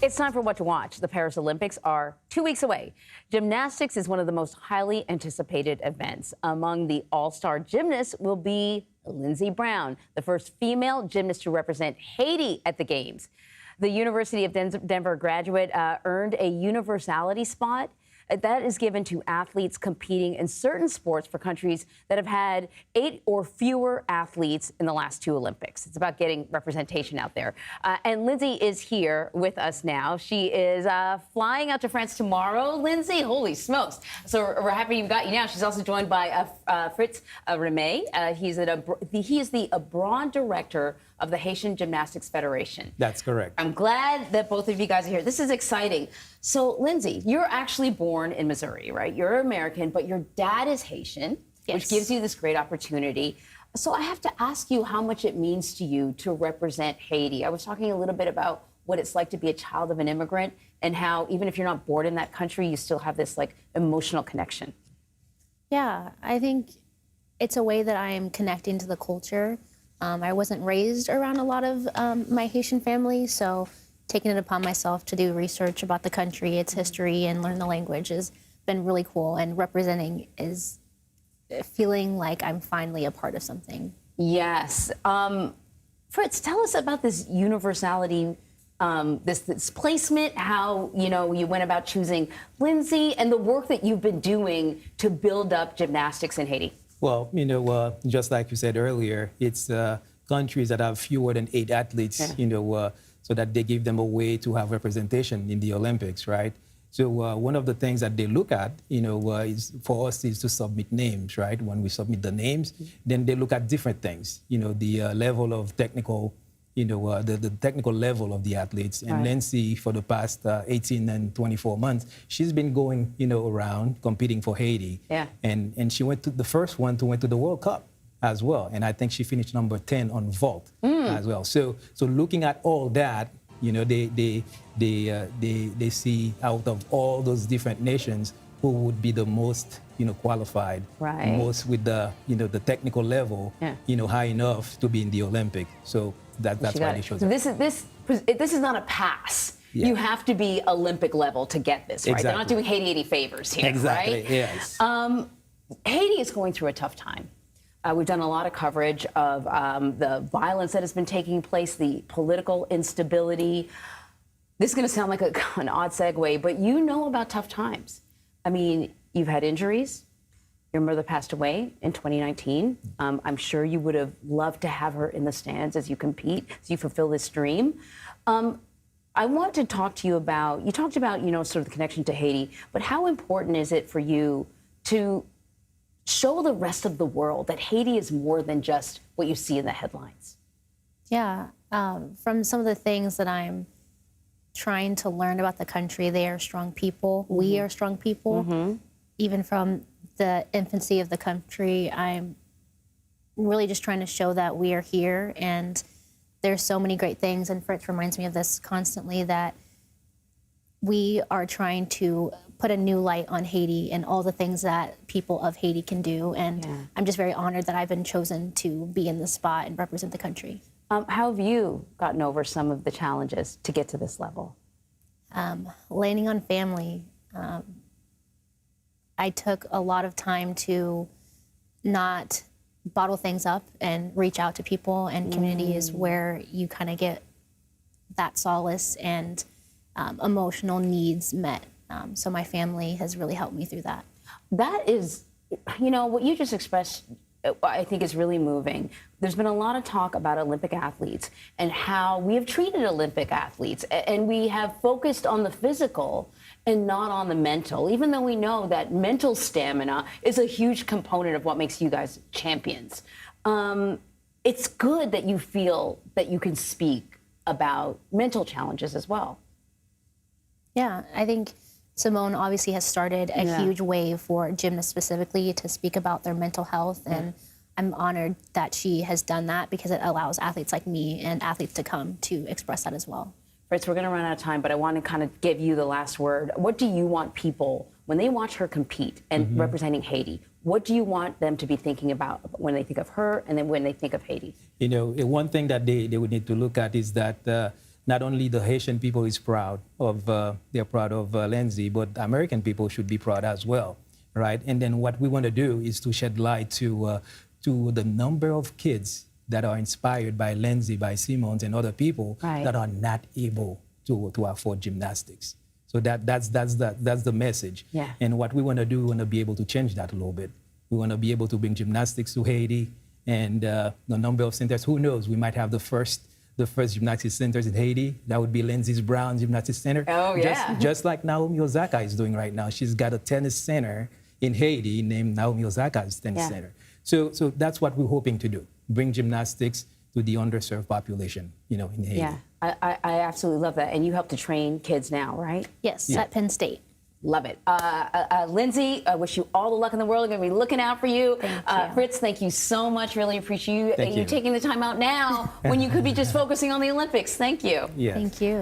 It's time for What to Watch. The Paris Olympics are 2 weeks away. Gymnastics is one of the most highly anticipated events. Among the all-star gymnasts will be Lynnzee Brown, the first female gymnast to represent Haiti at the Games. The University of Denver graduate earned a universality spot. That is given to athletes competing in certain sports for countries that have had 8 or fewer athletes in the last 2 Olympics. It's about getting representation out there. And Lynnzee is here with us now. She is flying out to France tomorrow. Lynnzee, holy smokes. So we're happy we've got you now. She's also joined by Fritz Reme. He is the abroad director of the Haitian Gymnastics Federation. That's correct. I'm glad that both of you guys are here. This is exciting. So, Lynnzee, you're actually born in Missouri, right? You're American, but your dad is Haitian, yes, which gives you this great opportunity. So I have to ask you how much it means to you to represent Haiti. I was talking a little bit about what it's like to be a child of an immigrant and how even if you're not born in that country, you still have this like emotional connection. Yeah, I think it's a way that I am connecting to the culture. I wasn't raised around a lot of my Haitian family, so taking it upon myself to do research about the country, its history, and learn the language has been really cool. And representing is feeling like I'm finally a part of something. Yes. Fritz, tell us about this universality, this placement, how you went about choosing Lynnzee, and the work that you've been doing to build up gymnastics in Haiti. Well, just like you said earlier, it's countries that have fewer than 8 athletes, yeah, so that they give them a way to have representation in the Olympics, right? So one of the things that they look at, is for us is to submit names, right? When we submit the names, then they look at different things, the level of technical, the technical level of the athletes. And right, Lynnzee, for the past 18 and 24 months, she's been going, around competing for Haiti. Yeah. And she went to the first one to went to the World Cup as well. And I think she finished number 10 on vault as well. So looking at all that, they see out of all those different nations who would be the most, qualified, right, most with the, the technical level, yeah, high enough to be in the Olympic. So that's why they chose it. So this is not a pass. Yeah. You have to be Olympic level to get this, right? Exactly. They're not doing Haiti any favors here, exactly, right? Yes. Haiti is going through a tough time. We've done a lot of coverage of the violence that has been taking place, the political instability. This is going to sound like an odd segue, but you know about tough times. I mean, you've had injuries. Your mother passed away in 2019. I'm sure you would have loved to have her in the stands as you compete, as you fulfill this dream. I want to talk to you about, you talked about, sort of the connection to Haiti, but how important is it for you to show the rest of the world that Haiti is more than just what you see in the headlines? Yeah, from some of the things that I'm trying to learn about the country, they are strong people. Mm-hmm. We are strong people. Mm-hmm. Even from the infancy of the country, I'm really just trying to show that we are here, and there's so many great things, and Fritz reminds me of this constantly, that we are trying to put a new light on Haiti and all the things that people of Haiti can do, and yeah, I'm just very honored that I've been chosen to be in this spot and represent the country. How have you gotten over some of the challenges to get to this level? Landing on family. I took a lot of time to not bottle things up and reach out to people, and community is where you kind of get that solace and emotional needs met. So my family has really helped me through that. That is, what you just expressed, I think is really moving. There's been a lot of talk about Olympic athletes and how we have treated Olympic athletes, and we have focused on the physical and not on the mental, even though we know that mental stamina is a huge component of what makes you guys champions. It's good that you feel that you can speak about mental challenges as well. Yeah, I think Simone obviously has started a huge wave for gymnasts specifically to speak about their mental health, and I'm honored that she has done that because it allows athletes like me and athletes to come to express that as well. Fritz, we're going to run out of time, but I want to kind of give you the last word. What do you want people, when they watch her compete and representing Haiti, what do you want them to be thinking about when they think of her and then when they think of Haiti? One thing that they would need to look at is that not only the Haitian people is proud of, they're proud of Lynnzee, but American people should be proud as well, right? And then what we want to do is to shed light to the number of kids that are inspired by Lynnzee, by Simons, and other people that are not able to afford gymnastics. So that's the message. Yeah. And what we want to do, we want to be able to change that a little bit. We want to be able to bring gymnastics to Haiti, and the number of centers. Who knows? We might have the first gymnastics centers in Haiti. That would be Lynnzee Brown Gymnastics Center. Oh yeah. Just like Naomi Osaka is doing right now. She's got a tennis center in Haiti named Naomi Osaka's Tennis Center. So that's what we're hoping to do: bring gymnastics to the underserved population, in Haiti. Yeah, I absolutely love that. And you help to train kids now, right? Yes, at Penn State. Love it. Lynnzee, I wish you all the luck in the world. I'm going to be looking out for you. Thank you. Fritz, thank you so much. Really appreciate you Thank you. taking the time out now when you could be just focusing on the Olympics. Thank you. Yes. Thank you.